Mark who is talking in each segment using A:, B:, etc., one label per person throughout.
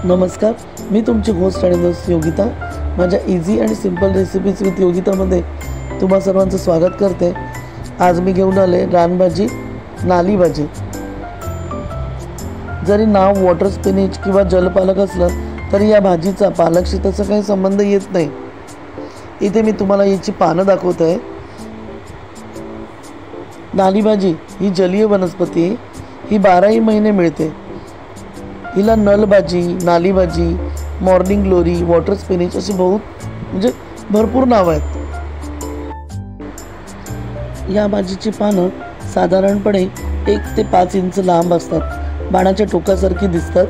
A: नमस्कार, मी तुमची होस्ट आणि दोस्त योगिता। माझ्या इझी आणि सिंपल रेसिपीज विथ योगितामध्ये तुम्हा सर्वांचं स्वागत करते। आज मी घेऊन आले रानभाजी, नाली भाजी। जरी नाव वॉटर स्पिनच किंवा जलपालक असलं तरी या भाजीचा पालकशी तसा काही संबंध येत नाही। इथे मी तुम्हाला याची पानं दाखवत आहे। नाली भाजी ही जलीय वनस्पती आहे। ही 12ही महिने मिळते। हिला नल भाजी, नाली भाजी, मॉर्निंग ग्लोरी, वॉटर स्पिनच असे भरपूर नाव आहेत। या भाजीची पानं साधारणपणे 1 ते 5 इंच लांब असतात। बाणाच्या टोकासारखी दिसतात।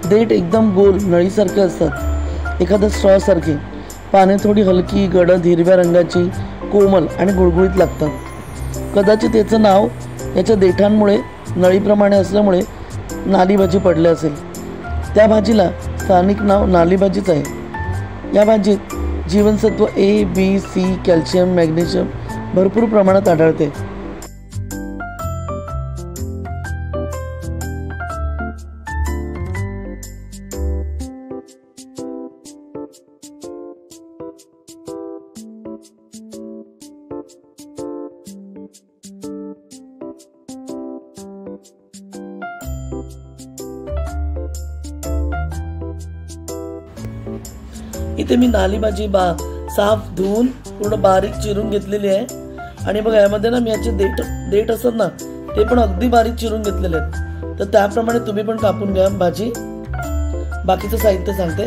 A: देठ एकदम गोल नळीसारखे असतात, एखाद्या स्ट्रॉ सारखे। पाने थोडी हलकी, गडद, हिरव्या रंगाची, कोमल आणि गुळगुळीत लागतात। कदाचित याचं नाव याच्या देठांमुळे नळीप्रमाणे असल्यामुळे नाली भाजी पडले असेल। त्या भाजीला स्थानिक नाव नाली भाजीच आहे। या भाजीत जीवनसत्व ए, बी, सी, कॅल्शियम, मॅग्नेशियम भरपूर प्रमाणात आढळते। इथे मी नाली भाजी साफ धुवून पूर्ण बारीक चिरून घेतलेली आहे। आणि बघा यामध्ये ना मी याचे देठ असतात ना ते पण अगदी बारीक चिरून घेतलेले आहेत। तर त्याप्रमाणे तुम्ही पण कापून घ्या भाजी। बाकीचं साहित्य सांगते।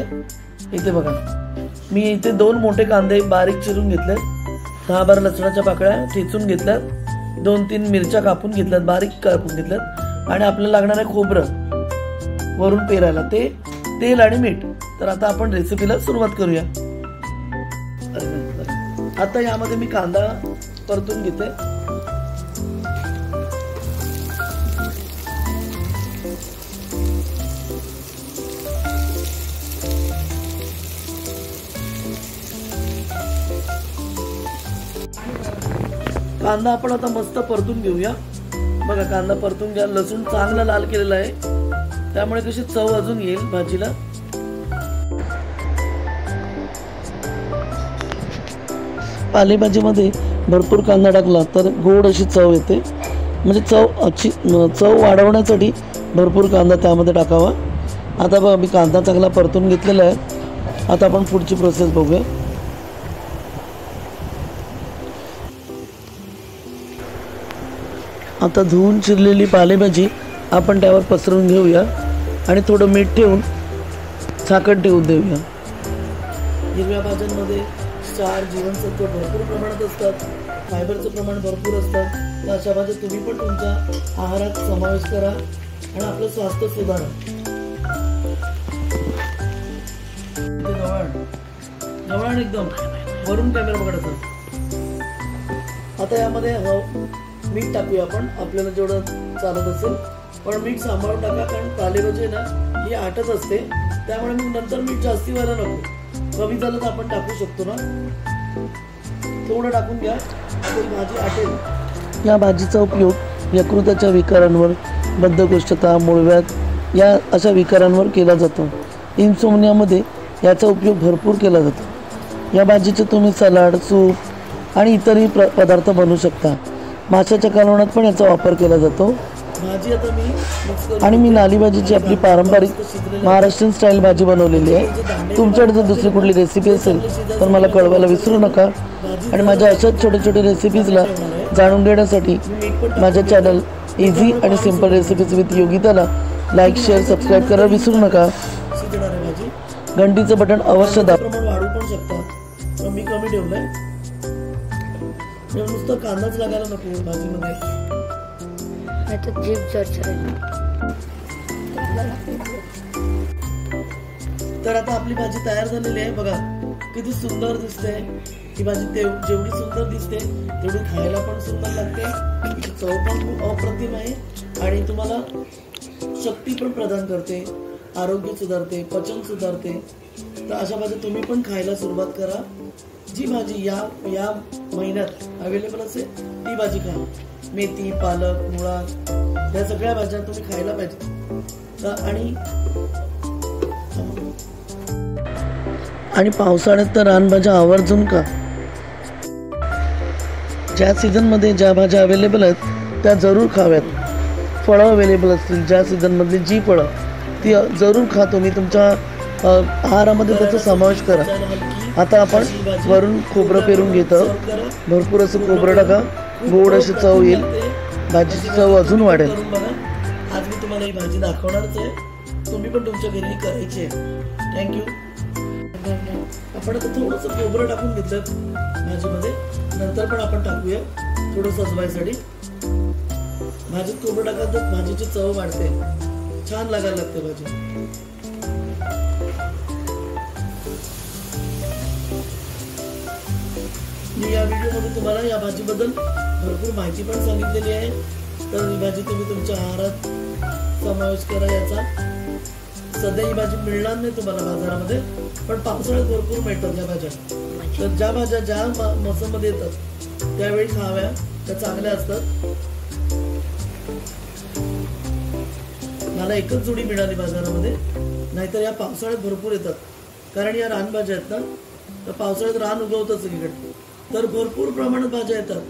A: इथे बघा मी इथे 2 मोठे कांदे बारीक चिरून घेतलेत, 10-12 लसणाच्या पाकळ्या ठेचून घेतल्यात, 2-3 मिरच्या कापून घेतल्यात, बारीक कापून घेतल्यात। आणि आपल्याला लागणार आहे खोबरं वरून पेरायला, ते तेल आणि मीठ। तर आता आपण रेसिपीला सुरुवात करूया। आता यामध्ये मी कांदा परतून घेते। कांदा आपण आता मस्त परतून घेऊया। बघा कांदा परतून घ्या। लसूण चांगला लाल केलेला आहे, त्यामुळे कशी चव अजून येईल भाजीला। पालेभाजीमध्ये भरपूर कांदा टाकला तर गोड अशी चव येते। म्हणजे चव वाढवण्यासाठी भरपूर कांदा त्यामध्ये टाकावा। आता बघा मी कांदा चांगला परतून घेतलेला आहे। आता आपण पुढची प्रोसेस बघूया। आता धुवून चिरलेली पालेभाजी आपण त्यावर पसरून घेऊया आणि थोडं मीठ ठेवून झाकण ठेवून देऊया। हिरव्या भाज्यांमध्ये क्षार, जीवनसत्व भरपूर प्रमाणात असतात, फायबरचं प्रमाण भरपूर असतात। तर अशा भाज्या तुम्ही पण तुमच्या आहारात समावेश करा आणि आपलं स्वास्थ्य सुधारा। गव्हाण एकदम वरून कॅमेरा बघायचा। आता यामध्ये मीठ टाकूया आपण, आपल्याला जेवढं चालत असेल। पण मीठ सांभाळून टाका, कारण पालेभाजी ना ही आटत असते, त्यामुळे मग नंतर मीठ जास्ती व्हायला नको। कमी झालं तर आपण टाकू शकतो ना, थोडं टाकून घ्या, आपली भाजी आटेल। या भाजीचा उपयोग यकृताच्या विकारांवर, बद्धकोष्ठता, मूळव्याध या अशा विकारांवर केला जातो। इन्सोमनियामध्ये याचा उपयोग भरपूर केला जातो। या भाजीचे तुम्ही सलाड, सूप आणि इतरही पदार्थ बनवू शकता। माशाच्या कालवणात पण याचा वापर केला जातो। भाजी आता मी नाली भाजीची आपली पारंपरिक महाराष्ट्रीयन स्टाईल भाजी बनवलेली आहे। तुमच्याकडे जर दुसरी कुठली रेसिपी असेल तर मला कळवायला विसरू नका। आणि माझ्या अशाच छोट्या रेसिपीजला जाणून घेण्यासाठी माझ्या चॅनल इझी आणि सिंपल रेसिपीज विथ योगिताला लाईक, शेअर, सबस्क्राईब करायला विसरू नका। घंटीचं बटन अवश्य दाबा। वाढू पण शकता, मी कमी ठेवलंय। नुसतं कांदाच लागायला नको भाजीमध्ये, तर आता आपली भाजी तयार झालेली आहे। बघा किती सुंदर दिसते ही भाजी। जेवढी सुंदर दिसते तेवढी खायला पण सुंदर लागते। चव पण खूप अप्रतिम आहे आणि तुम्हाला शक्ती पण प्रदान करते, आरोग्य सुधारते, पचन सुधारते। तर अशा भाज्या तुम्ही पण खायला सुरुवात करा। जी भाजी या महिन्यात अवेलेबल असेल ती भाजी खा। मेथी, पालक, मुळा या सगळ्या भाज्या तुम्ही खायला पाहिजे। आणि आणि पावसाळ्यात तर रानभाज्या आवर्जून का. ज्या सीझनमध्ये ज्या भाज्या अवेलेबल आहेत त्या जरूर खाव्यात. फळं अवेलेबल असतील ज्या सीझनमधली जी फळं ती जरूर खा तुम्ही. तुमच्या आहारामध्ये त्याचा समावेश करा. आता आपण वरून खोबरं पेरून घेतो. भरपूर असं खोबरं टाका, गोड अशी चव येईल, भाजीची चव अजून वाढेल. आज मी तुम्हाला ही भाजी दाखवणारच आहे. तुम्ही पण तुमच्या घरी करायची आहे. थँक्यू. आपण आता थोडंसं खोबरं टाकून घेतलं भाजीमध्ये. नंतर पण आपण टाकूया थोडं सजवायसाठी. भाजीत खोबरं टाकाल तर भाजीची चव वाढते, छान लागायला लागते भाजी. मी या व्हिडिओमध्ये तुम्हाला या भाजीबद्दल भरपूर माहिती पण सांगितलेली आहे. तर ही भाजी तुम्ही तुमच्या आहारात समावेश करा याचा. सध्या ही भाजी मिळणार नाही तुम्हाला बाजारामध्ये, पण पावसाळ्यात भरपूर मिळतात या भाज्या. तर ज्या भाज्या ज्या मोसममध्ये येतात त्यावेळी खाव्या, त्या चांगल्या असतात. मला एकच जोडी मिळाली बाजारामध्ये, नाहीतर या पावसाळ्यात भरपूर येतात. कारण या रानभाज्या आहेत ना, तर पावसाळ्यात रान उगवतच इकडे, तर भरपूर प्रमाणात भाज्या येतात.